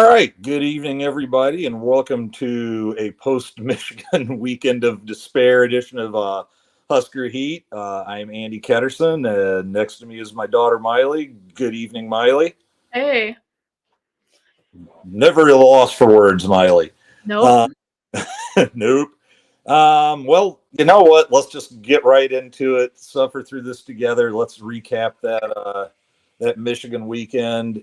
All right. Good evening, everybody, and welcome to a post-Michigan weekend of despair edition of Husker Heat. I'm Andy Ketterson, and next to me is my daughter, Miley. Good evening, Miley. Hey. Never at a loss for words, Miley. Nope. Nope. Well, you know what? Let's just get right into it. Suffer through this together. Let's recap that Michigan weekend.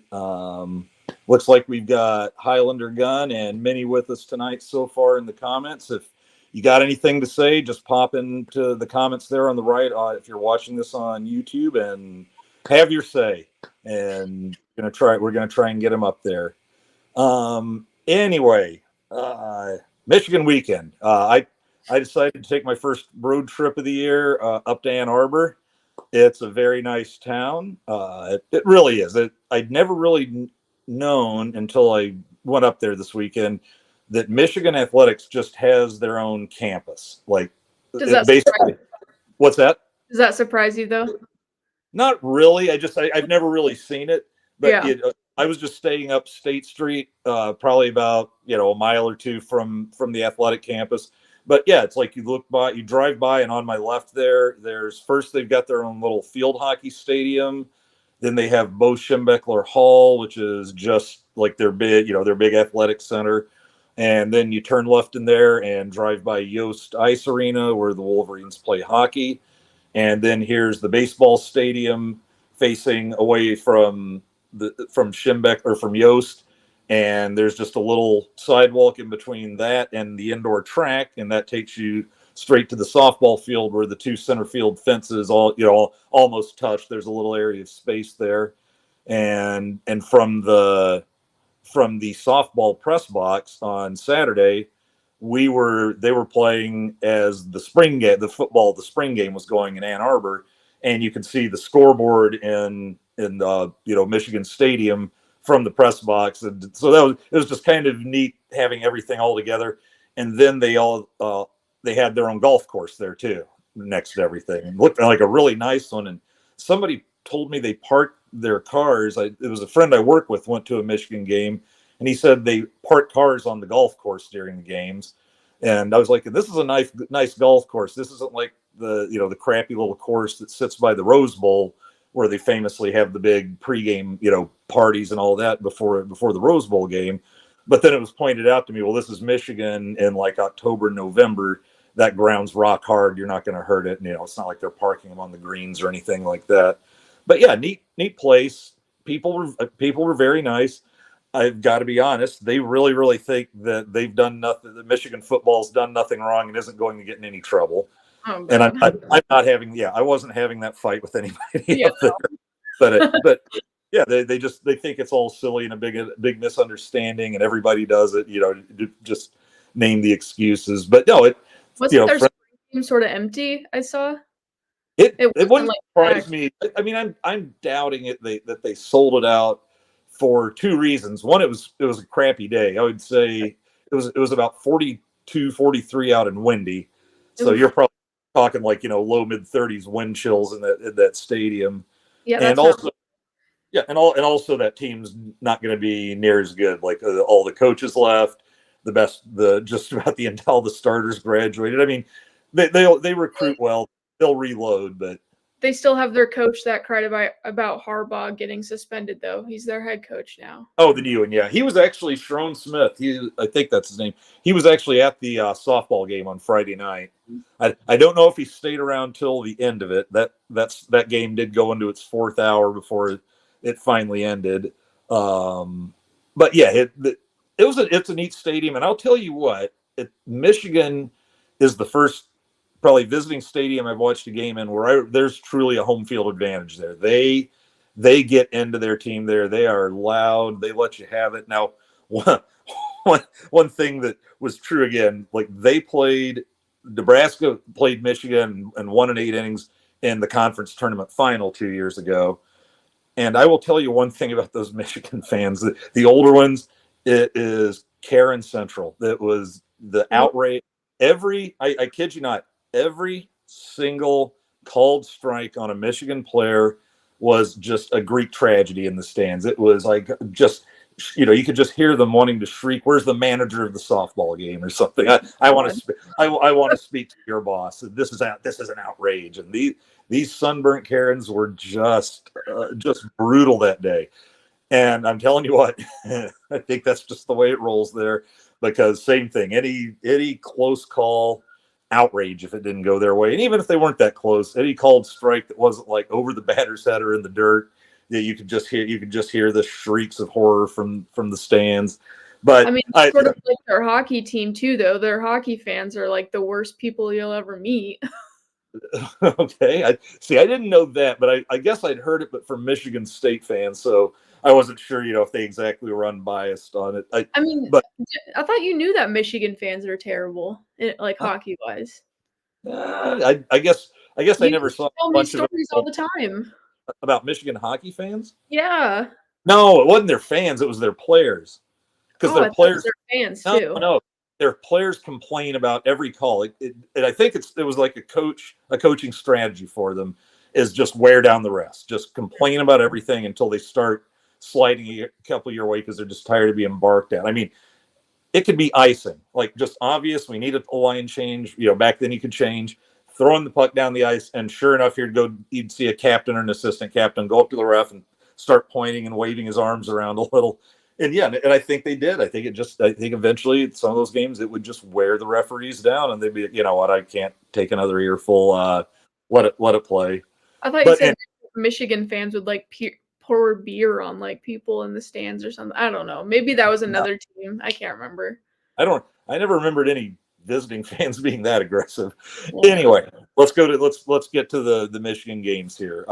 Looks like we've got Highlander Gun and Minnie with us tonight so far in the comments. If you got anything to say, just pop into the comments there on the right if you're watching this on YouTube and have your say. And we're gonna try and get them up there. Anyway, Michigan weekend. I decided to take my first road trip of the year up to Ann Arbor. It's a very nice town. It really is. I'd never really known until I went up there this weekend that Michigan athletics just has their own campus. Like, basically, what's that? Does that surprise you though? Not really. I've never really seen it, but Yeah. I was just staying up State Street, probably about a mile or two from the athletic campus. But yeah, it's like you drive by, and on my left they've got their own little field hockey stadium. Then they have Bo Schembechler Hall, which is just like their big athletic center. And then you turn left in there and drive by Yost Ice Arena, where the Wolverines play hockey. And then here's the baseball stadium facing away from Yost. And there's just a little sidewalk in between that and the indoor track, and that takes you straight to the softball field where the two center field fences almost touch. There's a little area of space there, and from the softball press box on Saturday, they were playing as the spring game was going in Ann Arbor, and you can see the scoreboard in Michigan Stadium from the press box. And so it was just kind of neat having everything all together. And then they had their own golf course there too, next to everything. It looked like a really nice one. And somebody told me they parked their cars. It was a friend I work with went to a Michigan game, and he said they parked cars on the golf course during the games. And I was like, this is a nice golf course. This isn't like the crappy little course that sits by the Rose Bowl, where they famously have the big pregame, parties and all that before the Rose Bowl game. But then it was pointed out to me, well, this is Michigan in like October, November. That ground's rock hard. You're not going to hurt it. And, it's not like they're parking them on the greens or anything like that. But yeah, neat place. People were very nice. I've got to be honest. They really, really think that they've done nothing. That Michigan football's done nothing wrong and isn't going to get in any trouble. Oh, and I'm not having. Yeah, I wasn't having that fight with anybody up there. But yeah, they think it's all silly and a big misunderstanding, and everybody does it. Just name the excuses. But no, it wasn't their spring game sort of empty. I saw it wouldn't surprise me. I mean, I'm doubting it that they sold it out for two reasons. One, it was a crappy day. I would say it was about 42, 43 out and windy. So you're probably talking like low mid 30s wind chills in that stadium. Yeah, and also that team's not going to be near as good. Like all the coaches left, just about all the starters graduated. I mean, they recruit well. They'll reload, but they still have their coach that cried about Harbaugh getting suspended, though. He's their head coach now. Oh, the new one, yeah. He was actually Sharon Smith. I think that's his name. He was actually at the softball game on Friday night. I don't know if he stayed around till the end of it. That game did go into its fourth hour before it finally ended. But yeah, it's a neat stadium, and I'll tell you what, Michigan is the first probably visiting stadium I've watched a game in where there's truly a home field advantage there. They get into their team there. They are loud. They let you have it. Now, one thing that was true again, like Nebraska played Michigan and won in 8 innings in the conference tournament final 2 years ago. And I will tell you one thing about those Michigan fans, the older ones, it is Karen Central. That was the outrage. I kid you not, every single called strike on a Michigan player was just a Greek tragedy in the stands. It was like just you could just hear them wanting to shriek, "Where's the manager of the softball game?" or something. I want to I want to speak to your boss. This is an outrage. And these sunburnt Karens were just brutal that day. And I'm telling you what, I think that's just the way it rolls there, because same thing, any close call, outrage if it didn't go their way. And even if they weren't that close, any called strike that wasn't like over the batter's head or in the dirt, you could just hear the shrieks of horror from the stands. But I mean, it's sort of like their hockey team too, though. Their hockey fans are like the worst people you'll ever meet. Okay, I didn't know that, but I guess I'd heard it, but from Michigan State fans, so I wasn't sure, if they exactly were unbiased on it. I thought you knew that Michigan fans are terrible, like hockey wise. I guess I never saw tell a me bunch of stories all the time. about Michigan hockey fans. Yeah. No, it wasn't their fans; it was their players. Because their players, their fans too. No, their players complain about every call. And I think it was like a coaching strategy for them is just wear down the rest, just complain about everything until they start sliding a couple your way because they're just tired of being barked at. I mean, it could be icing, like just obvious. We need a line change. Back then you could change, throwing the puck down the ice, and sure enough, you'd see a captain or an assistant captain go up to the ref and start pointing and waving his arms around a little. And yeah, and I think they did. I think eventually some of those games it would just wear the referees down, and they'd be, you know what, I can't take another earful. Let it play. I thought you said Michigan fans would like pour beer on like people in the stands or something. I don't know. Maybe that was another team. I can't remember. I never remembered any visiting fans being that aggressive. Yeah. Anyway, let's get to the Michigan games here.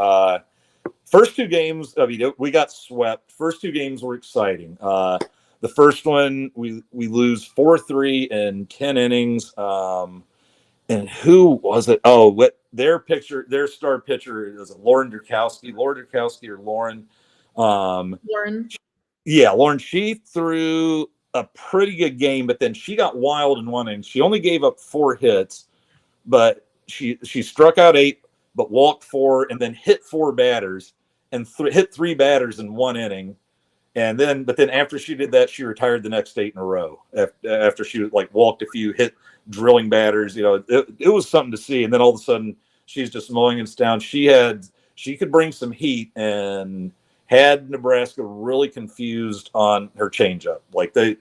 First two games, we got swept. First two games were exciting. The first one, we lose 4-3 in 10 innings. And who was it? Oh, their star pitcher is Lauren Durkowski. Lauren. Lauren. Yeah, Lauren. She threw a pretty good game, but then she got wild in one inning. She only gave up 4 hits, but she struck out 8, but walked 4, and then hit 4 batters and hit 3 batters in one inning. But then after she did that, she retired the next 8 in a row. After she walked a few, hit drilling batters, it was something to see. And then all of a sudden, she's just mowing us down. She could bring some heat and had Nebraska really confused on her changeup. Like they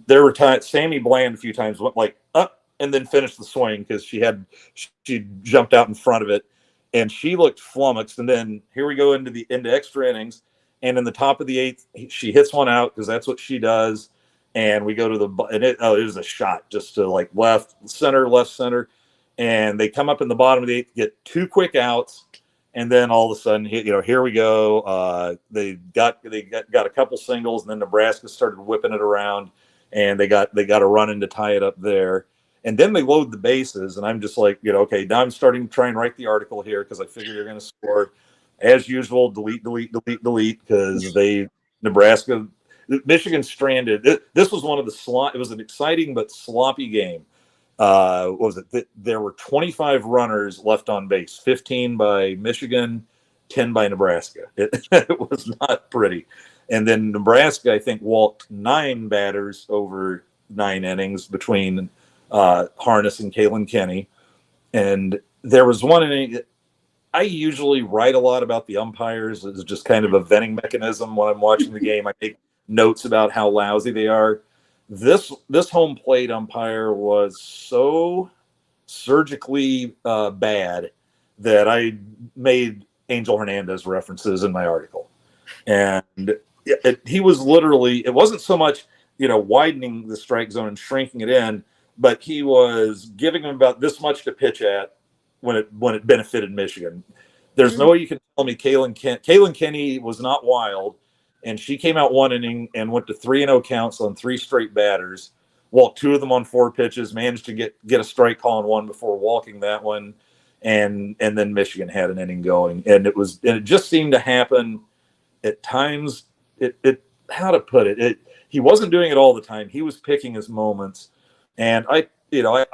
were Sammy Bland a few times went up and then finished the swing because she jumped out in front of it, and she looked flummoxed. And then here we go into extra innings. And in the top of the 8th, she hits one out because that's what she does. And we go to it was a shot just to left center. And they come up in the bottom of the 8th, get 2 quick outs. And then all of a sudden, here we go. They got a couple singles, and then Nebraska started whipping it around, and they got a run in to tie it up there. And then they load the bases, and I'm just okay, now I'm starting to try and write the article here because I figure you're going to score. As usual, delete, because Michigan stranded. This was one of it was an exciting but sloppy game. What was it? There were 25 runners left on base, 15 by Michigan, 10 by Nebraska. It was not pretty. And then Nebraska, I think, walked 9 batters over 9 innings between Harness and Kalen Kenny. And there was one inning. I usually write a lot about the umpires as just kind of a venting mechanism when I'm watching the game. I take notes about how lousy they are. This home plate umpire was so surgically bad that I made Angel Hernandez references in my article. And he was literally, it wasn't so much, widening the strike zone and shrinking it in, but he was giving him about this much to pitch at when it benefited Michigan. There's no way you can tell me Kalen Kenny was not wild, and she came out one inning and went to 3-0 counts on 3 straight batters, walked 2 of them on 4 pitches, managed to get a strike call on one before walking that one, and then Michigan had an inning going. And it just seemed to happen at times. How to put it? He wasn't doing it all the time. He was picking his moments. And I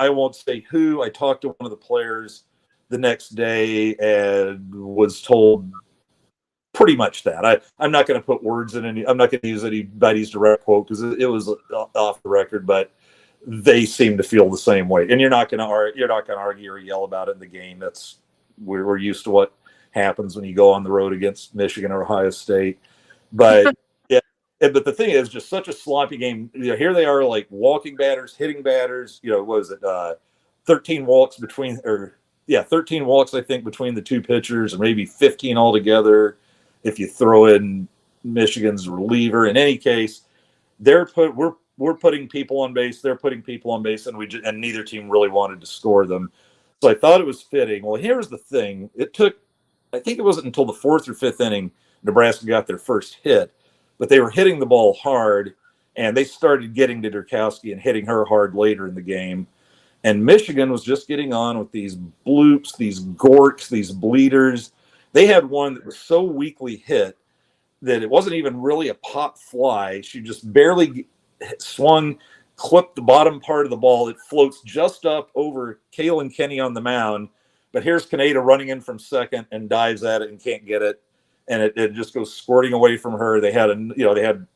won't say who. I talked to one of the players the next day and was told pretty much that. I'm not going to put words in any. I'm not going to use anybody's direct quote because it was off the record, but they seem to feel the same way. And you're not going to argue or yell about it in the game. That's we're used to what happens when you go on the road against Michigan or Ohio State. But yeah, but the thing is, just such a sloppy game. You know, here they are, like walking batters, hitting batters. You know, what was it 13 walks 13 walks I think between the two pitchers, or maybe 15 altogether if you throw in Michigan's reliever. In any case, we're putting people on base, they're putting people on base, and neither team really wanted to score them. So I thought it was fitting. Well, here's the thing: I think it wasn't until the fourth or fifth inning Nebraska got their first hit, but they were hitting the ball hard, and they started getting to Durkowski and hitting her hard later in the game. And Michigan was just getting on with these bloops, these gorks, these bleeders. They had one that was so weakly hit that it wasn't even really a pop fly. She just barely swung, clipped the bottom part of the ball. It floats just up over Kalen Kenny on the mound. But here's Kaneda running in from second and dives at it and can't get it. And it just goes squirting away from her. They had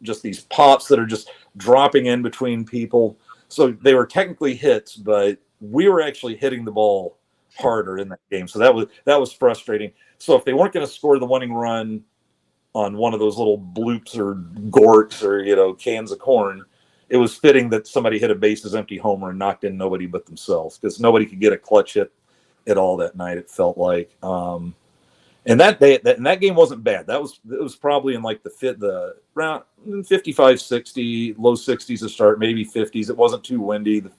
just these pops that are just dropping in between people. So they were technically hits, but we were actually hitting the ball harder in that game. So that was frustrating. So if they weren't going to score the winning run on one of those little bloops or gorks or cans of corn, it was fitting that somebody hit a bases empty homer and knocked in nobody but themselves, because nobody could get a clutch hit at all that night, it felt like. And that game wasn't bad. It was probably in like the round 55, 60, low 60s to start, maybe 50s. It wasn't too windy. The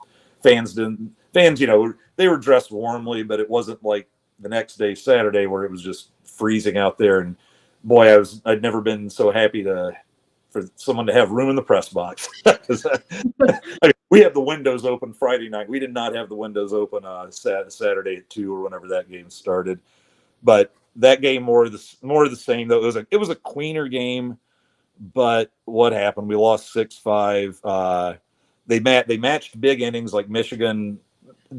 fans, they were dressed warmly, but it wasn't like the next day, Saturday, where it was just freezing out there. And boy, I'd never been so happy for someone to have room in the press box. We had the windows open Friday night. We did not have the windows open Saturday at 2 or whenever that game started. But that game more of the same, though. It was a cleaner game, but what happened? We lost 6-5. They matched big innings, like Michigan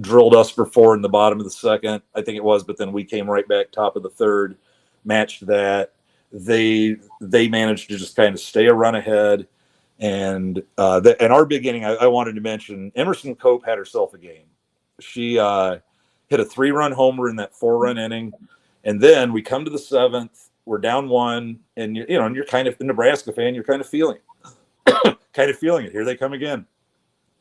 drilled us for 4 in the bottom of the second, I think it was, but then we came right back top of the third, matched that. They managed to just kind of stay a run ahead, and our big inning, I wanted to mention, Emerson Cope had herself a game. She hit a 3-run homer in that 4-run inning. And then we come to the 7th, we're down 1, and you're kind of a Nebraska fan, you're kind of feeling it. Here they come again.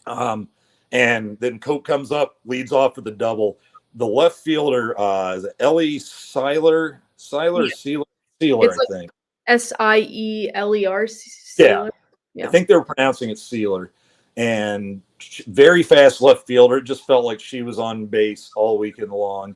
And then Cope comes up, leads off with a double. The left fielder is it Ellie Seiler, Sealer, I think. Sieler. Yeah. I think they were pronouncing it Sealer. And very fast left fielder. It just felt like she was on base all weekend long.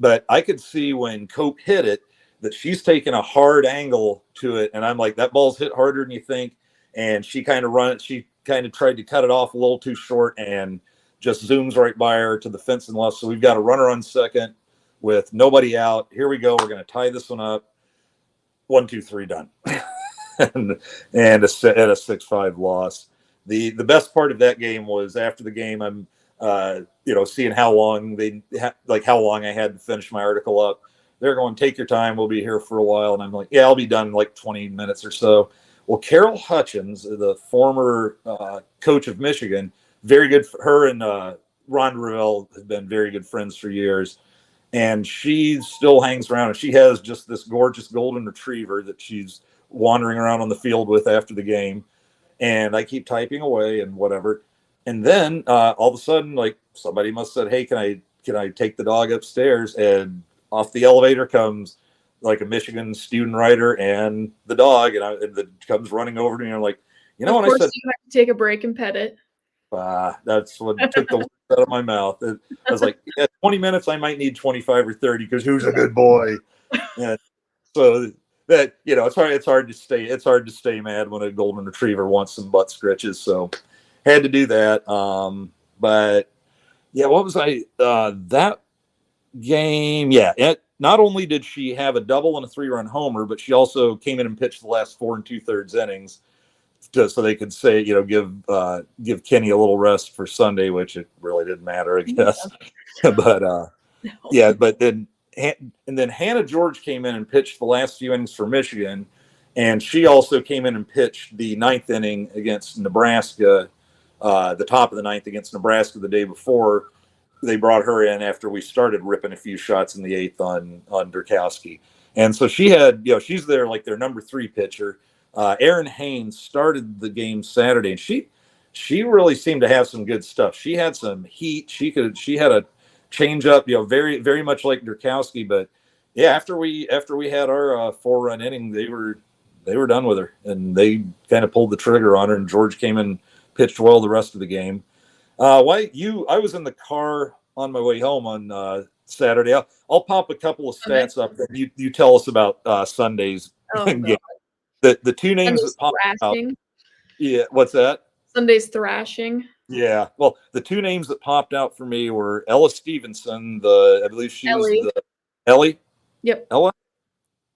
But I could see when Cope hit it that she's taking a hard angle to it. And I'm like, that ball's hit harder than you think. And she kind of tried to cut it off a little too short and just zooms right by her to the fence and left. So we've got a runner on second with nobody out. Here we go. We're going to tie this one up. 1, 2, 3, done. and a 6-5 loss. The best part of that game was after the game, I'm seeing how long I had to finish my article up. They're going, take your time. We'll be here for a while. And I'm like, yeah, I'll be done in like 20 minutes or so. Well, Carol Hutchins, the former coach of Michigan, very good. Her and Ron Revelle have been very good friends for years. And she still hangs around. And she has just this gorgeous golden retriever that she's wandering around on the field with after the game. And I keep typing away and whatever. And then all of a sudden, like, somebody must have said, hey, can I take the dog upstairs? And off the elevator comes like a Michigan student writer and the dog, and it comes running over to me. And I'm like, when I said, you have to take a break and pet it. That's what took the words out of my mouth. I was like, 20 minutes, I might need 25 or 30 because who's a good boy? And so that, it's hard to stay mad when a golden retriever wants some butt scratches. So had to do that. But yeah, what was that game? Yeah. Not only did she have a double and a 3-run homer, but she also came in and pitched the last 4 2/3 innings so they could say, give Kenny a little rest for Sunday, which it really didn't matter, I guess. But but then and then Hannah George came in and pitched the last few innings for Michigan, and she also came in and pitched the ninth inning against Nebraska, the top of the ninth against Nebraska the day before. They brought her in after we started ripping a few shots in the eighth on Durkowski. And so she had, she's like their number 3 pitcher. Erin Haynes started the game Saturday, and she really seemed to have some good stuff. She had some heat. She had a change up, very, very much like Durkowski. But yeah, after we had our 4-run inning, they were done with her, and they kind of pulled the trigger on her. And George came and pitched well the rest of the game. I was in the car on my way home on Saturday. I'll pop a couple of stats up. You tell us about Sunday's game. The two names Sunday's that popped thrashing. out. Yeah, what's that? Sunday's thrashing. Yeah. Well, the two names that popped out for me were Ella Stevenson. I believe she Ellie. was Ellie. Yep. Ella.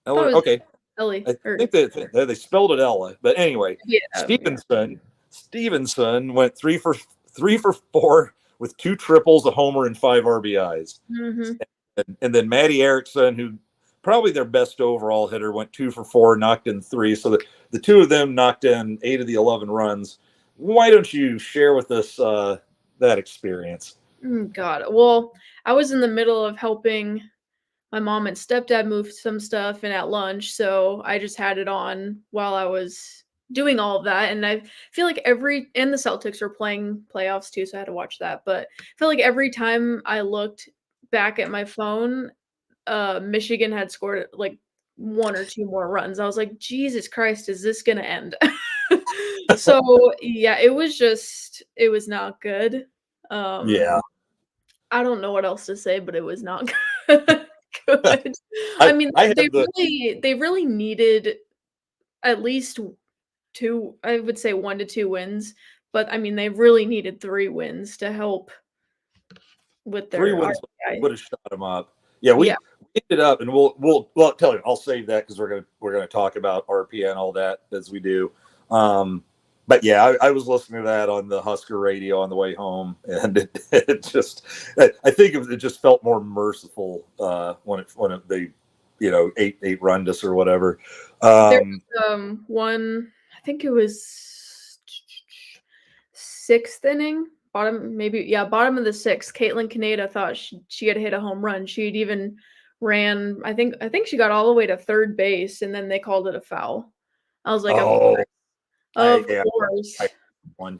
Okay. Ellie. I think they spelled it Ella, but anyway, Stevenson went 3 for 4 with 2 triples, a homer, and 5 RBIs. Mm-hmm. And then Maddie Erickson, who probably their best overall hitter, went 2 for 4, knocked in 3. So the two of them knocked in 8 of the 11 runs. Why don't you share with us that experience? God. Well, I was in the middle of helping my mom and stepdad move some stuff and at lunch, so I just had it on while I was doing all of that. And I feel like and the Celtics were playing playoffs too, so I had to watch that. But I feel like every time I looked back at my phone, Michigan had scored like 1 or 2 more runs. I was like, Jesus Christ, is this gonna end? So yeah, it was not good. Yeah. I don't know what else to say, but it was not good. I mean, they really needed at least 2, I would say 1 to 2 wins, but I mean, they really needed 3 wins to help with their 3 wins RBI. would have shot them up. Yeah, we ended up, and we'll tell you. I'll save that because we're gonna talk about RPI and all that as we do. But yeah, I was listening to that on the Husker radio on the way home, and it just, I think it just felt more merciful when they, 8 run us or whatever. There was one, I think it was 6th inning, bottom of the 6th. Caitlin Kaneda thought she had hit a home run. She'd even ran, I think she got all the way to third base, and then they called it a foul. I was like, Of course.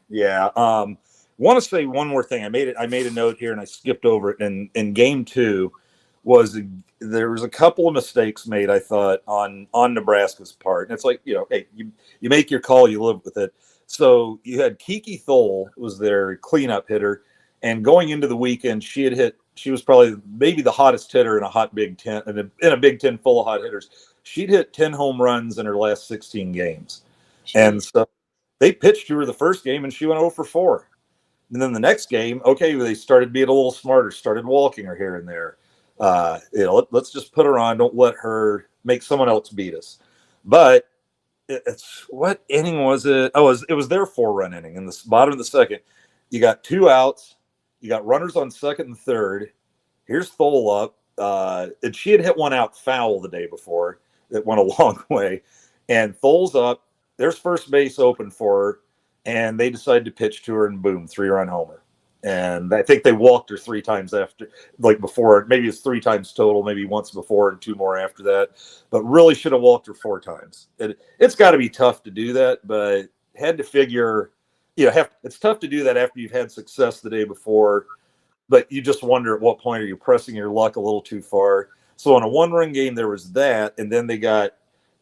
Yeah. Want to say one more thing. I made a note here and I skipped over it. In game 2 there was a couple of mistakes made, I thought, on Nebraska's part. And it's like, hey, you make your call, you live with it. So you had Kiki Thole was their cleanup hitter, and going into the weekend, she was probably maybe the hottest hitter in a hot Big Ten, in a Big Ten full of hot hitters. She'd hit 10 home runs in her last 16 games. And so they pitched to her the first game, and she went 0 for 4. And then the next game, they started being a little smarter, started walking her here and there. Let's just put her on. Don't let her make someone else beat us. But it's what inning was it? Oh, it was their 4-run inning in the bottom of the second. You got 2 outs. You got runners on second and third. Here's Thole up. And she had hit one out foul the day before. That went a long way. And Thole's up. There's first base open for her, and they decided to pitch to her, and boom, 3-run homer. And I think they walked her 3 times before. Maybe it's 3 times total, maybe once before and 2 more after that. But really should have walked her 4 times. It's got to be tough to do that, but had to figure, it's tough to do that after you've had success the day before. But you just wonder at what point are you pressing your luck a little too far. So on a 1-run game, there was that, and then they got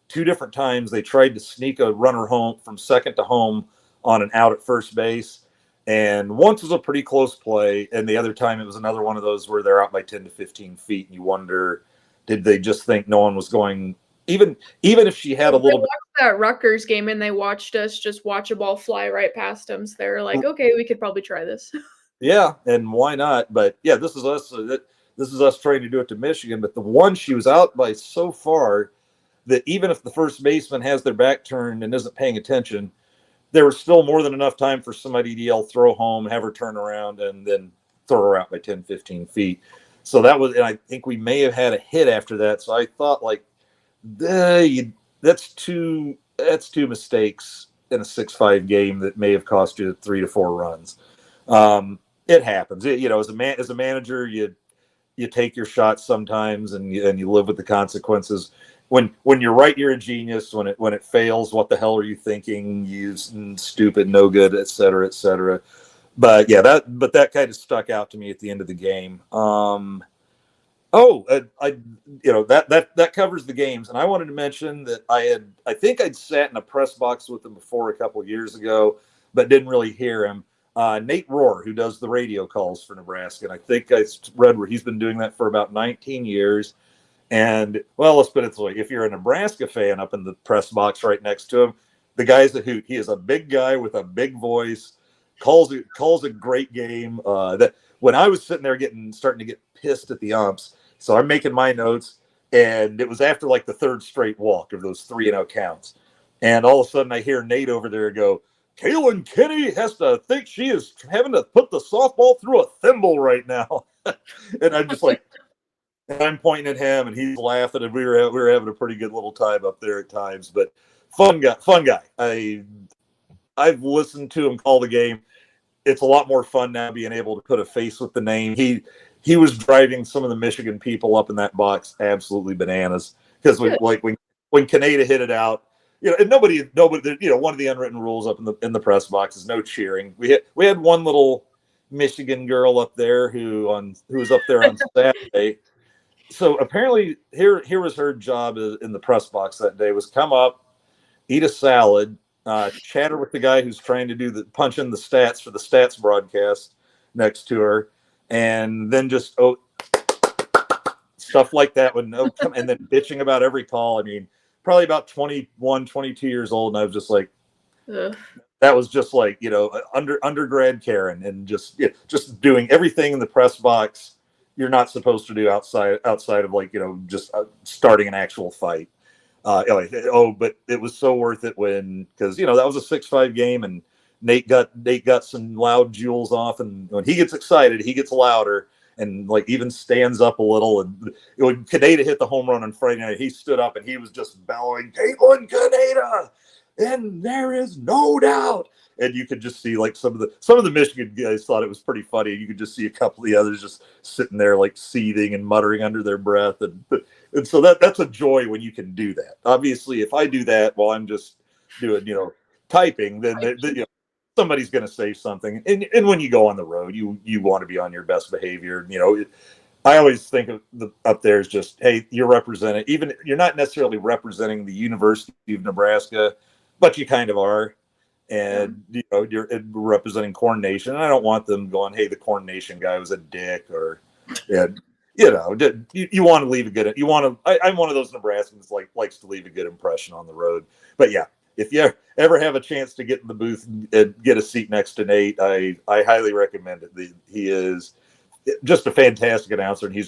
2 different times they tried to sneak a runner home from second to home on an out at first base. And once was a pretty close play. And the other time it was another one of those where they're out by 10 to 15 feet. And you wonder, did they just think no one was going, even if she had a little bit. That Rutgers game, and they watched us just watch a ball fly right past them. So they're like, okay, we could probably try this. Yeah. And why not? But yeah, this is us trying to do it to Michigan. But the one she was out by so far that even if the first baseman has their back turned and isn't paying attention, there was still more than enough time for somebody to yell, throw home, have her turn around, and then throw her out by 10, 15 feet. So that was, and I think we may have had a hit after that. So I thought like, that's two mistakes in a 6-5 game that may have cost you 3 to 4 runs. It happens. As a manager, you take your shots sometimes, and you live with the consequences. When you're right, you're a genius. When it fails, what the hell are you thinking? You stupid, no good, et cetera, et cetera. But yeah, that kind of stuck out to me at the end of the game. That covers the games, and I wanted to mention that I think I'd sat in a press box with him before a couple of years ago, but didn't really hear him. Nate Rohr, who does the radio calls for Nebraska, and I think I read where he's been doing that for about 19 years. And well, let's put it this way: if you're a Nebraska fan up in the press box right next to him, the guy's a hoot. He is a big guy with a big voice. Calls a great game. That when I was sitting there starting to get pissed at the umps, so I'm making my notes, and it was after like the third straight walk of those 3-0 counts, and all of a sudden I hear Nate over there go, "Kaylin Kinney has to think she is having to put the softball through a thimble right now," and I'm just like. And I'm pointing at him, and he's laughing, and we were having a pretty good little time up there at times. But fun guy. I've listened to him call the game. It's a lot more fun now being able to put a face with the name. He was driving some of the Michigan people up in that box absolutely bananas because when Kaneda hit it out, and nobody, one of the unwritten rules up in the press box is no cheering. We had one little Michigan girl up there who was up there on Saturday. So apparently here was her job in the press box that day was come up, eat a salad, chatter with the guy who's trying to do punch in the stats for the stats broadcast next to her, and then just stuff like that and then bitching about every call. I mean, probably about 21, 22 years old, and I was just like, ugh. That was just like, undergrad Karen, and just doing everything in the press box you're not supposed to do outside of like, just starting an actual fight. But it was so worth it because that was a 6-5 game, and Nate got some loud jewels off, and when he gets excited, he gets louder and like even stands up a little. And when Kaneda hit the home run on Friday night, he stood up and he was just bellowing, "Caitlin Kaneda!" And there is no doubt. And you could just see like some of the Michigan guys thought it was pretty funny. You could just see a couple of the others just sitting there like seething and muttering under their breath. And so that's a joy when you can do that. Obviously, if I do that while I'm just doing, typing, then somebody's going to say something. And when you go on the road, you want to be on your best behavior. I always think of up there as just, hey, you're representing, even you're not necessarily representing the University of Nebraska, but you kind of are. And you're representing Corn Nation. And I don't want them going, "Hey, the Corn Nation guy was a dick," or you want to leave a good. I'm one of those Nebraskans likes to leave a good impression on the road. But yeah, if you ever have a chance to get in the booth and get a seat next to Nate, I highly recommend it. He is just a fantastic announcer, and he's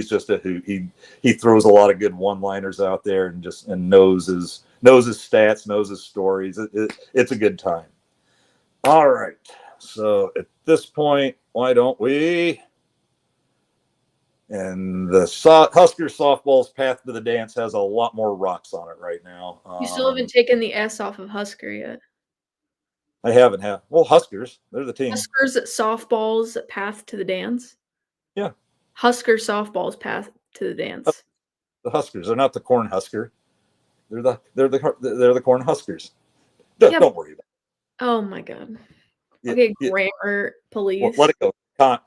just a hoot. He throws a lot of good one-liners out there, and knows his stats, knows his stories. It's a good time. All right, so at this point, why don't we? And the Husker softball's path to the dance has a lot more rocks on it right now. You still haven't taken the S off of Husker yet. I haven't. Well, Huskers, they're the team. Huskers softball's path to the dance. Yeah. Husker softball's path to the dance. The Huskers. They're not the Cornhusker. They're the Cornhuskers. Don't worry about it. Oh my God. Okay, grammar police. Well, let it go,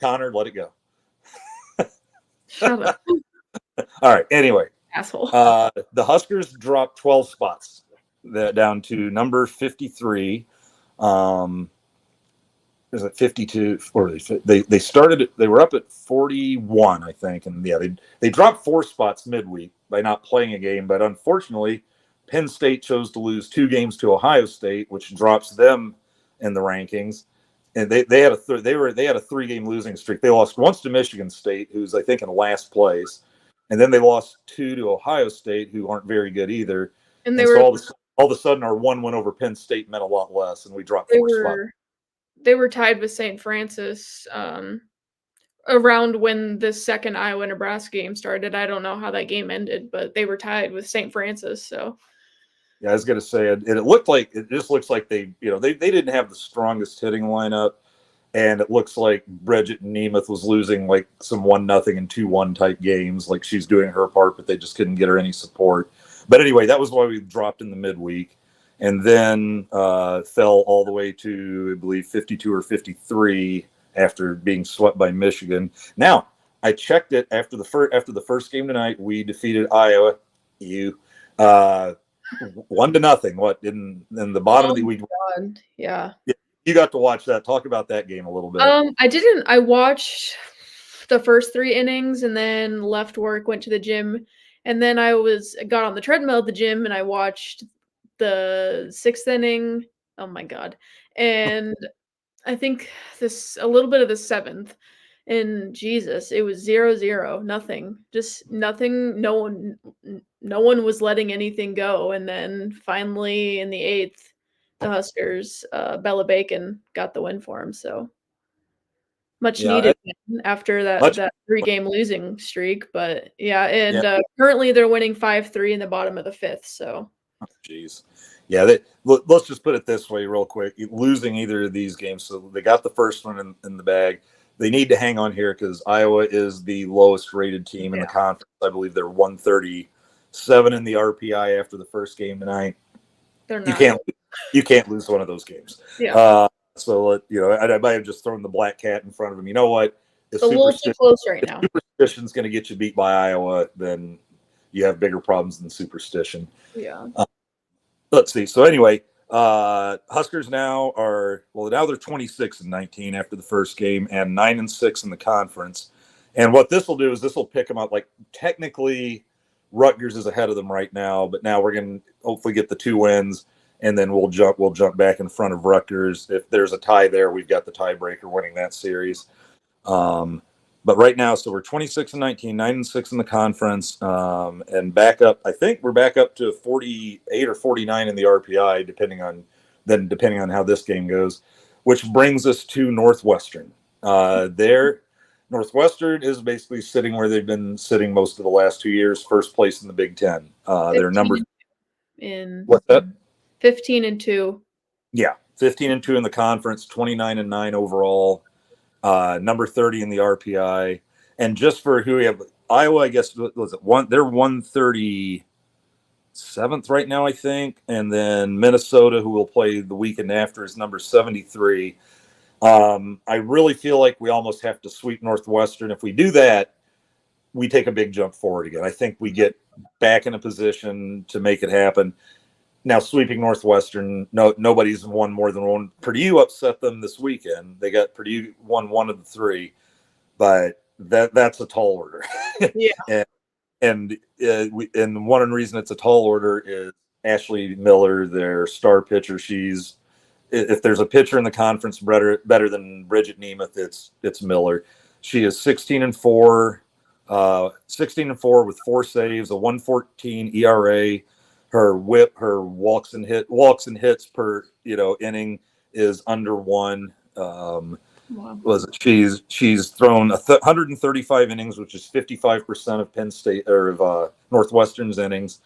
Connor. Let it go. Shut up. All right. Anyway, asshole. The Huskers dropped 12 spots down to number 53. Is it 52? Or they started. They were up at 41, I think, and yeah, they dropped 4 spots midweek by not playing a game. But unfortunately, Penn State chose to lose 2 games to Ohio State, which drops them in the rankings. And they had a 3-game losing streak. They lost once to Michigan State, who's I think in last place, and then they lost 2 to Ohio State, who aren't very good either. And so all of a sudden, our 1 win over Penn State meant a lot less, and we dropped 4 spots. They were tied with St. Francis around when the second Iowa-Nebraska game started. I don't know how that game ended, but they were tied with St. Francis, so. Yeah, I was going to say it looked like it just looks like they didn't have the strongest hitting lineup, and it looks like Bridget Nemeth was losing like some 1-0 and 2-1 type games, like she's doing her part, but they just couldn't get her any support. But anyway, that was why we dropped in the midweek, and then fell all the way to I believe 52 or 53 after being swept by Michigan. Now I checked it after the first game tonight. We defeated Iowa. Uh, 1-0. What in the bottom of the week? Yeah. You got to watch that. Talk about that game a little bit. I didn't. I watched the first 3 innings and then left work, went to the gym, and then got on the treadmill at the gym and I watched the 6th inning. Oh my god. And I think a little bit of the 7th. And Jesus, it was 0-0, nothing. Just nothing. No one was letting anything go. And then finally in the 8th, the Huskers, Bella Bacon got the win for them. So much needed after that 3-game losing streak. But yeah, and currently they're winning 5-3 in the bottom of the 5th. So jeez. Yeah, let's just put it this way real quick. Losing either of these games, so they got the first one in the bag. They need to hang on here because Iowa is the lowest rated team in the conference. I believe they're 137 in the RPI after the first game tonight. They're not. You can't lose one of those games. Yeah. So I might have just thrown the black cat in front of them. You know what? It's a little too close right now. If superstition's going to get you beat by Iowa, then you have bigger problems than superstition. Yeah. Let's see. So anyway, Huskers now they're 26-19 after the first game and 9-6 in the conference. And what this will do is this will pick them up. Like technically, Rutgers is ahead of them right now, but now we're going to hopefully get the 2 wins, and then we'll jump back in front of Rutgers. If there's a tie there, we've got the tiebreaker winning that series. But right now, so we're 26-19, 9-6 in the conference, and back up. I think we're back up to 48 or 49 in the RPI, depending on how this game goes, which brings us to Northwestern. Northwestern is basically sitting where they've been sitting most of the last 2 years, first place in the Big Ten. They're number in what's that? 15-2. Yeah, 15-2 in the conference, 29-9 overall. Number 30 in the RPI, and just for who we have, Iowa, I guess was it one? They're 137th right now, I think, and then Minnesota, who will play the weekend after, is number 73. I really feel like we almost have to sweep Northwestern. If we do that, we take a big jump forward again. I think we get back in a position to make it happen. Now, sweeping Northwestern, nobody's won more than one. Purdue upset them this weekend. Purdue won 1 of the 3, but that's a tall order. Yeah. and one reason it's a tall order is Ashley Miller, their star pitcher. If there's a pitcher in the conference better than Bridget Nemeth, it's Miller. She is 16-4 with 4 saves, a 1.14 ERA. Her whip, her walks and hits per inning is under 1. Wow. She's thrown 135 innings, which is 55% of Penn State or of Northwestern's innings.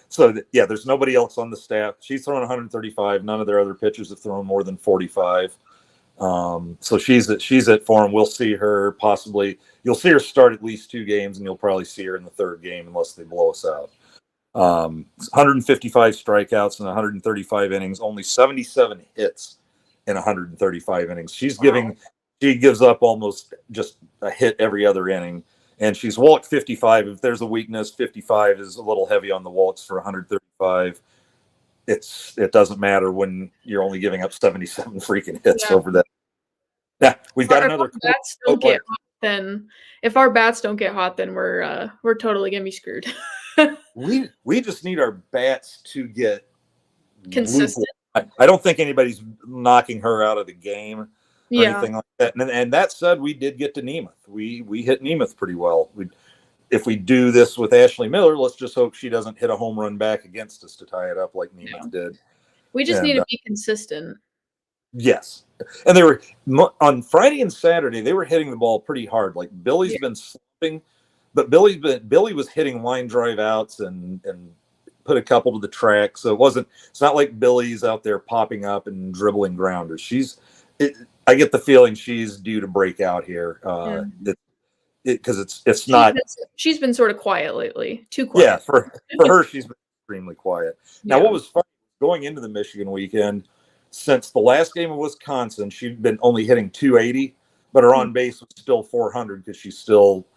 So there's nobody else on the staff. She's thrown 135. None of their other pitchers have thrown more than 45. So she's at form. We'll see her possibly. You'll see her start at least 2 games, and you'll probably see her in the 3rd game unless they blow us out. 155 strikeouts in 135 innings, only 77 hits in 135 innings. She gives up almost just a hit every other inning, and she's walked 55. If there's a weakness, 55 is a little heavy on the walks for 135. It doesn't matter when you're only giving up 77 freaking hits over that. Yeah, we've got another. If our bats don't get hot, then we're totally gonna be screwed. We just need our bats to get consistent. I don't think anybody's knocking her out of the game or anything like that. And that said, we did get to Nemeth. We hit Nemeth pretty well. If we do this with Ashley Miller, let's just hope she doesn't hit a home run back against us to tie it up like Nemeth did. We just need to be consistent. Yes, and they were on Friday and Saturday. They were hitting the ball pretty hard. Like Billy's Yeah. been slipping, but Billy was hitting line drive outs and put a couple to the track. So it's not like Billy's out there popping up and dribbling grounders. I get the feeling she's due to break out here. Yeah. Because it's not. She's been sort of quiet lately. Too Yeah, quiet. for her, she's been extremely quiet. Now, Yeah. what was funny going into the Michigan weekend, since the last game of Wisconsin, she'd been only hitting 280, but her on base was still 400 because she's still,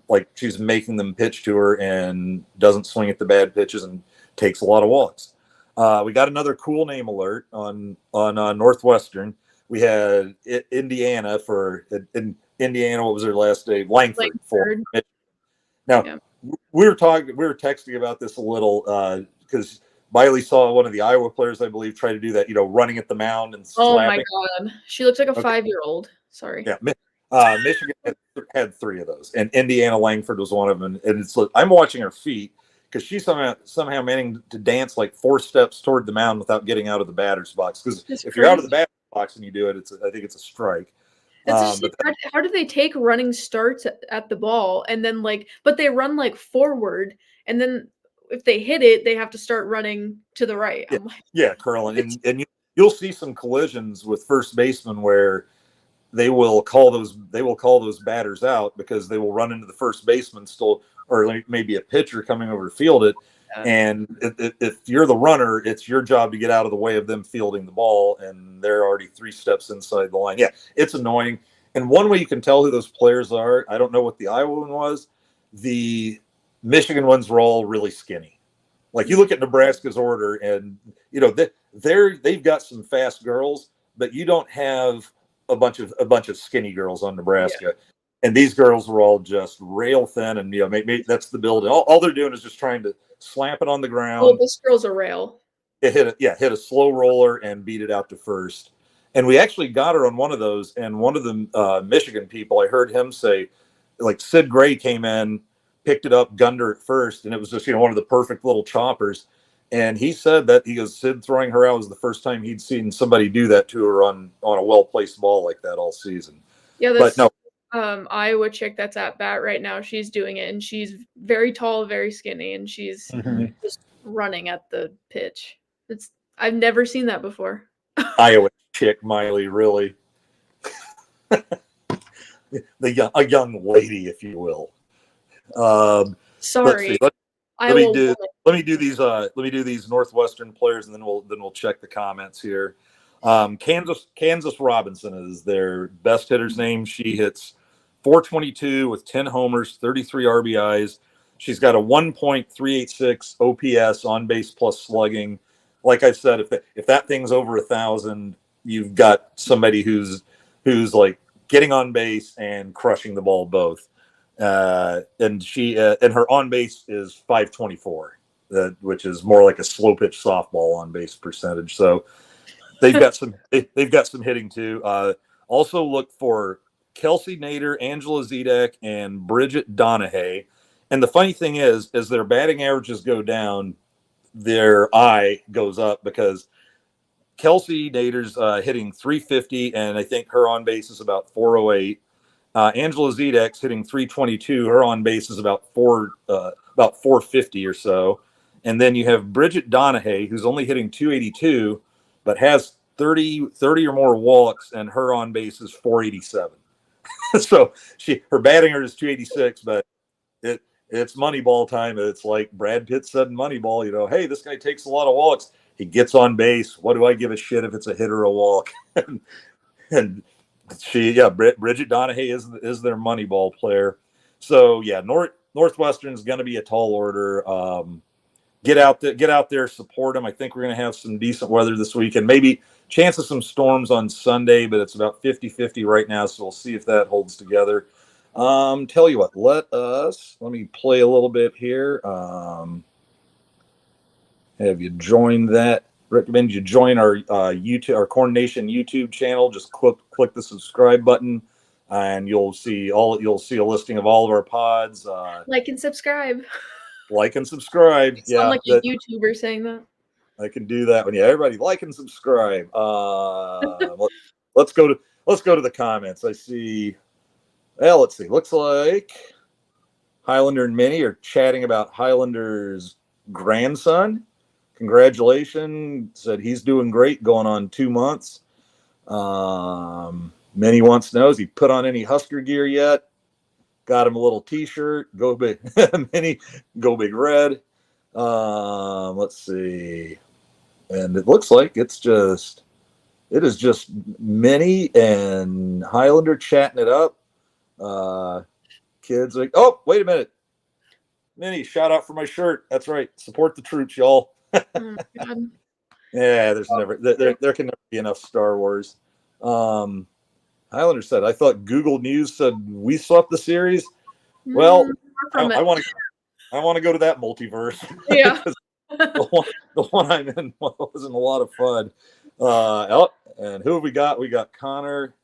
like she's making them pitch to her and doesn't swing at the bad pitches and takes a lot of walks. We got another cool name alert on Northwestern. We had Indiana in Indiana. What was her last name? Langford. For now. Yeah. We were texting about this a little because Miley saw one of the Iowa players, I believe, try to do that, running at the mound and slapping. Oh my God, she looks like a 5-year-old. Sorry. Yeah, Michigan had 3 of those, and Indiana Langford was one of them. And I'm watching her feet because she somehow managed to dance like 4 steps toward the mound without getting out of the batter's box. Because if you're out of the batter's box and you do it, I think it's a strike. How do they take running starts at the ball and then but they run forward and then if they hit it, they have to start running to the right. Yeah, curling. And you'll see some collisions with first basemen where they will call those batters out because they will run into the first baseman still, or maybe a pitcher coming over to field it. Yeah. And if you're the runner, it's your job to get out of the way of them fielding the ball, and they're already 3 steps inside the line. Yeah, it's annoying. And one way you can tell who those players are, I don't know what the Iowa one was. The Michigan ones were all really skinny. Like you look at Nebraska's order, and they've got some fast girls, but you don't have a bunch of skinny girls on Nebraska. Yeah. And these girls were all just rail thin, and maybe that's the build. All they're doing is just trying to slap it on the ground. Oh, this girl's a rail. Hit a slow roller and beat it out to first. And we actually got her on one of those. And one of the Michigan people, I heard him say, like Sid Gray came in, picked it up, gunned her at first, and it was just one of the perfect little choppers. And he said that Sid throwing her out was the first time he'd seen somebody do that to her on a well placed ball like that all season. Yeah, but no. Iowa chick that's at bat right now, she's doing it, and she's very tall, very skinny, and she's just running at the pitch. I've never seen that before. Iowa chick, Miley, really. A young lady, if you will. Sorry. Let me do these Northwestern players, and then we'll check the comments here. Kansas Robinson is their best hitter's name. She hits .422 with 10 homers, 33 RBIs. She's got a 1.386 OPS on base plus slugging. Like I said, if that thing's over 1,000, you've got somebody who's like getting on base and crushing the ball both. And she and her on base is 524, which is more like a slow pitch softball on base percentage. So they've got some hitting too. Also look for Kelsey Nader, Angela Zedek, and Bridget Donahue. And the funny thing is, as their batting averages go down, their eye goes up because Kelsey Nader's hitting 350, and I think her on base is about 408. Angela Zedek's hitting 322. Her on base is about 450 or so. And then you have Bridget Donahue, who's only hitting 282, but has 30 or more walks, and her on base is 487. So her batting average is 286, but it's Moneyball time. It's like Brad Pitt said in Moneyball, hey, this guy takes a lot of walks. He gets on base. What do I give a shit if it's a hit or a walk? and Bridget Donahue is their Moneyball player. So yeah, Northwestern's going to be a tall order. Get out there, support them. I think we're going to have some decent weather this weekend. Maybe chance of some storms on Sunday, but it's about 50-50 right now. So we'll see if that holds together. Tell you what, let me play a little bit here. Have you joined that? Recommend you join our our Corn Nation YouTube channel. Just click the subscribe button, and you'll see a listing of all of our pods. Like and subscribe. Like and subscribe. You sound like a YouTuber saying that. I can do that one. Yeah, everybody like and subscribe. Let's go to the comments. I see. Well, let's see. Looks like Highlander and Minnie are chatting about Highlander's grandson. Congratulations. Said he's doing great, going on 2 months. Minnie wants to know, has he put on any Husker gear yet? Got him a little t-shirt. Go big Minnie, go big red. Let's see. And it looks like it is just Minnie and Highlander chatting it up. Kids like, oh, wait a minute. Minnie, shout out for my shirt. That's right. Support the troops, y'all. Oh my God. Yeah, there can never be enough Star Wars. Highlander said, I thought Google News said we swept the series. Well, I want to go to that multiverse. Yeah. the one I'm in wasn't a lot of fun. And who have we got? We got Connor.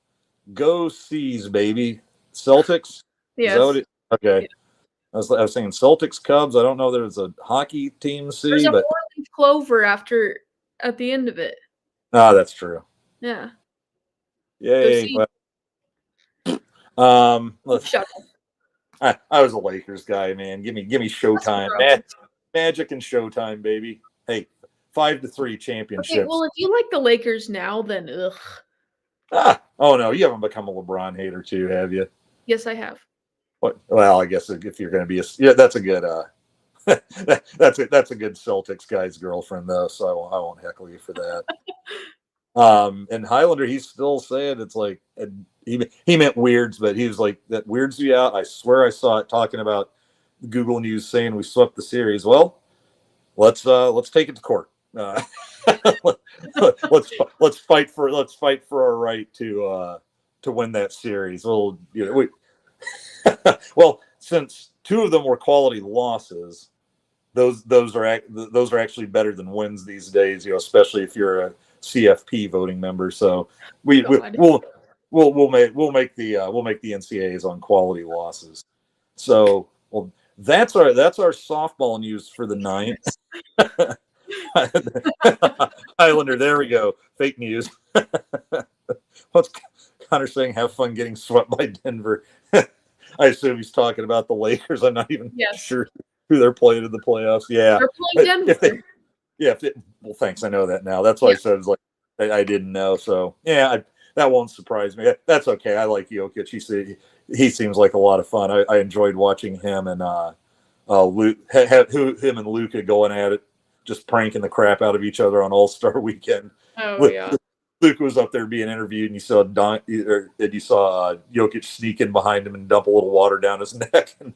Go Seas, baby. Celtics? Yes. Is that what okay. Yeah. I was saying Celtics, Cubs. I don't know. There's a hockey team C, There's a but four-leaf clover at the end of it. Ah, that's true. Yeah. Yay. Well, I was a Lakers guy, man. Give me Showtime. Magic and Showtime, baby. Hey, 5-3 championships. Okay, well, if you like the Lakers now, then Oh no, you haven't become a LeBron hater too, have you? Yes, I have. What? Well, I guess if you're going to be that's a good that's a good Celtics guy's girlfriend though, so I won't heckle you for that. And Highlander, he's still saying it's like he meant weirds, but he was like, that weirds you out. I swear I saw it talking about Google News saying we swept the series. Well, let's take it to court. Let's fight for our right to win that series. Well, well, since 2 of them were quality losses, those are actually better than wins these days. Especially if you're a CFP voting member. So we'll make the NCAAs on quality losses. So that's our softball news for the 9th. Highlander, there we go. Fake news. What's Connor saying? Have fun getting swept by Denver. I assume he's talking about the Lakers. I'm not even sure who they're playing in the playoffs. Yeah, they're playing Denver. Well, thanks. I know that now. That's why I said it was like I didn't know. So yeah, that won't surprise me. That's okay. I like Jokic. He seems like a lot of fun. I enjoyed watching him and Luke, him and Luka going at it, just pranking the crap out of each other on All-Star Weekend. Oh yeah. Luke was up there being interviewed, and you saw Jokic sneak in behind him and dump a little water down his neck, and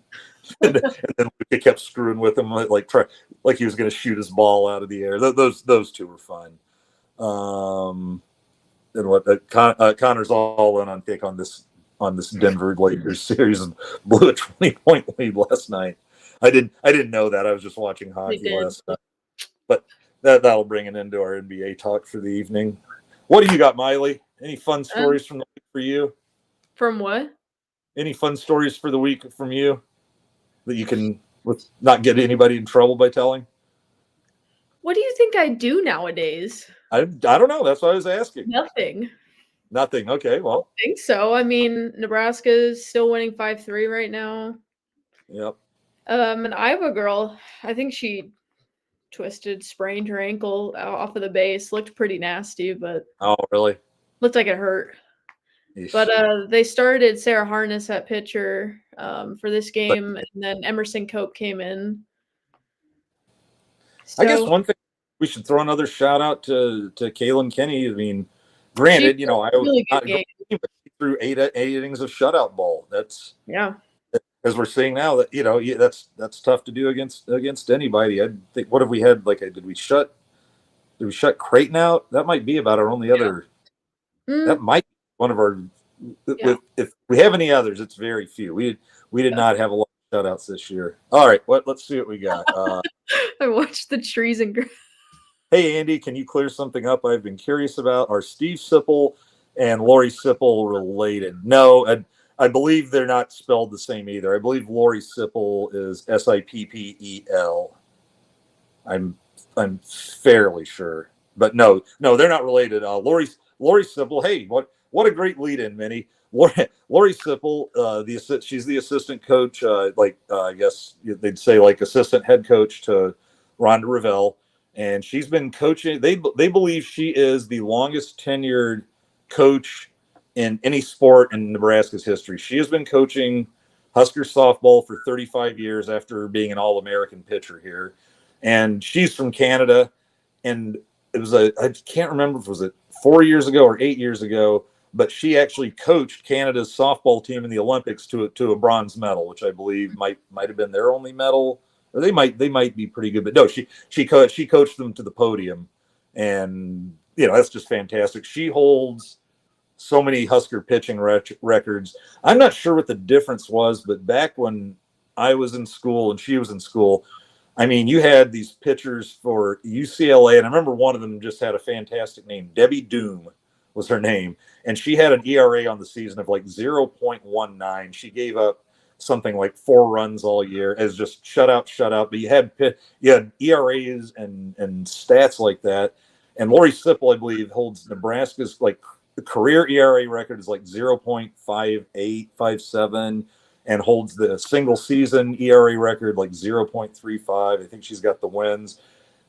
then Luka kept screwing with him, like he was going to shoot his ball out of the air. Those two were fun. And what Connor's all in on take on this Denver Lakers series and blew a 20-point lead last night. I didn't know that. I was just watching hockey last night, but that'll bring it into our NBA talk for the evening. What do you got, Miley? Any fun stories from the week for you? From what? Any fun stories for the week from you that you can not get anybody in trouble by telling? What do you think I do nowadays? I don't know. That's what I was asking. Nothing. Okay, well. I think so. I mean, Nebraska is still winning 5-3 right now. Yep. An Iowa girl, I think she sprained her ankle off of the base. Looked pretty nasty, but oh, really? Looked like it hurt. Eesh. But they started Sarah Harness at pitcher for this game, and then Emerson Cope came in. So, I guess one thing we should throw another shout out to Kaylin Kenny. I mean, granted, Iowa really threw eight innings of shutout ball. That's as we're seeing now that that's tough to do against anybody. I think what have we had? Did we shut Creighton out? That might be about our only other. That might be one of our. If we have any others, it's very few. We did not have a lot of shutouts this year. All right, let's see what we got. I watched the trees and grass. Hey Andy, can you clear something up I've been curious about? Are Steve Sipple and Lori Sipple related? No, I believe they're not spelled the same either. I believe Lori Sipple is Sippel. I'm I'm fairly sure, but no, they're not related. Lori Sipple. Hey, what a great lead-in, Minnie. Lori Sipple, she's the assistant coach, I guess they'd say like assistant head coach to Rhonda Revelle, and she's been coaching. They believe she is the longest tenured coach in any sport in Nebraska's history. She has been coaching Husker softball for 35 years after being an All-American pitcher here, and she's from Canada. And it was I can't remember if it was 4 years ago or 8 years ago, but she actually coached Canada's softball team in the Olympics to a bronze medal, which I believe might have been their only medal, or they might be pretty good. But no, she coached them to the podium, and that's just fantastic. She holds so many Husker pitching records. I'm not sure what the difference was, but back when I was in school and she was in school, I mean, you had these pitchers for UCLA, and I remember one of them just had a fantastic name. Debbie Doom was her name, and she had an ERA on the season of like 0.19. She gave up something like 4 runs all year as just shutout. But you had ERAs and stats like that. And Lori Sipple, I believe, holds Nebraska's like the career ERA record is like 0.5857, and holds the single season ERA record like 0.35. I think she's got the wins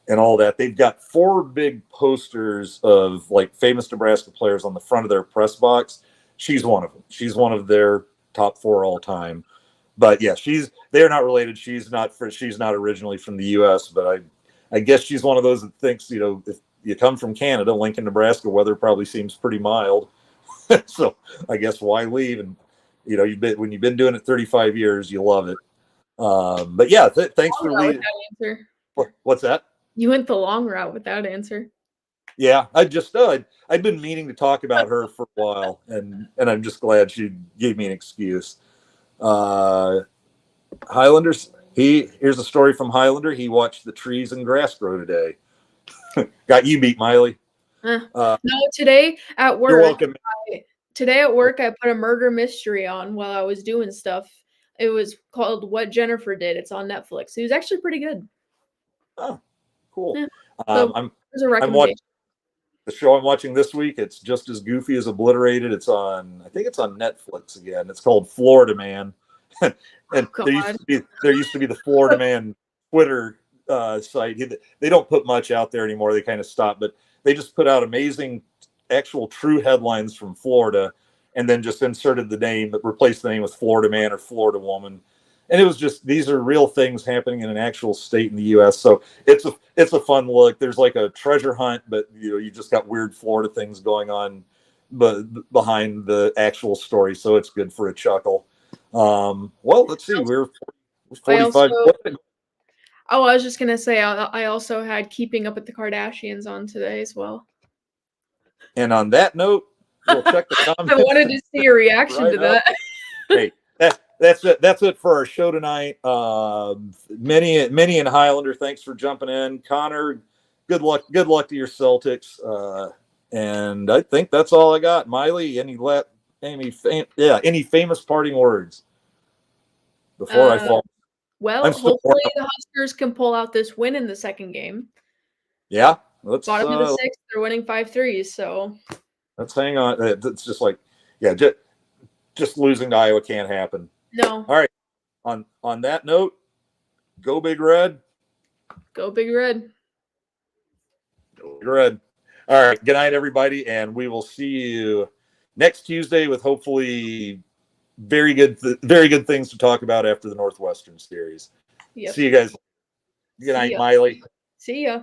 and all that. They've got 4 big posters of like famous Nebraska players on the front of their press box. She's one of them. She's one of their top 4 all time. But yeah, they're not related. She's not originally from the US, but I guess she's one of those that thinks, if you come from Canada, Lincoln, Nebraska, weather probably seems pretty mild. So I guess why leave? And when you've been doing it 35 years, you love it. But yeah, thanks for leading. What's that? You went the long route with that answer. Yeah, I'd been meaning to talk about her for a while, and I'm just glad she gave me an excuse. Highlanders. Here's a story from Highlander. He watched the trees and grass grow today. Got you beat, Miley. No, today at work. You're welcome. Today at work, I put a murder mystery on while I was doing stuff. It was called What Jennifer Did. It's on Netflix. It was actually pretty good. Oh, cool. Yeah. I'm watching the show I'm watching this week. It's just as goofy as Obliterated. I think it's on Netflix again. It's called Florida Man. And there used to be the Florida Man Twitter site. They don't put much out there anymore. They kind of stopped, but they just put out amazing actual true headlines from Florida, and then just inserted the name, but replaced the name with Florida Man or Florida Woman. And it was just, these are real things happening in an actual state in the US. So it's a fun look. There's like a treasure hunt, but you just got weird Florida things going on behind the actual story. So it's good for a chuckle. Well, let's see. We're 45. I was just gonna say I also had Keeping Up with the Kardashians on today as well. And on that note, we'll check the comments. I wanted to see your reaction to that. Hey, that's it. That's it for our show tonight. Minnie and Highlander, thanks for jumping in. Connor, good luck to your Celtics. And I think that's all I got. Miley, any famous parting words before I fall? Well, hopefully the Huskers can pull out this win in the second game. Yeah, bottom of the 6th. They're winning 5-3. So let's hang on. It's just like, just losing to Iowa can't happen. No. All right. On that note, go Big Red. Go Big Red. Go Big Red. All right. Good night, everybody, and we will see you next Tuesday with hopefully very good things to talk about after the Northwestern series. Yep. See you guys. Good night, Miley. See ya.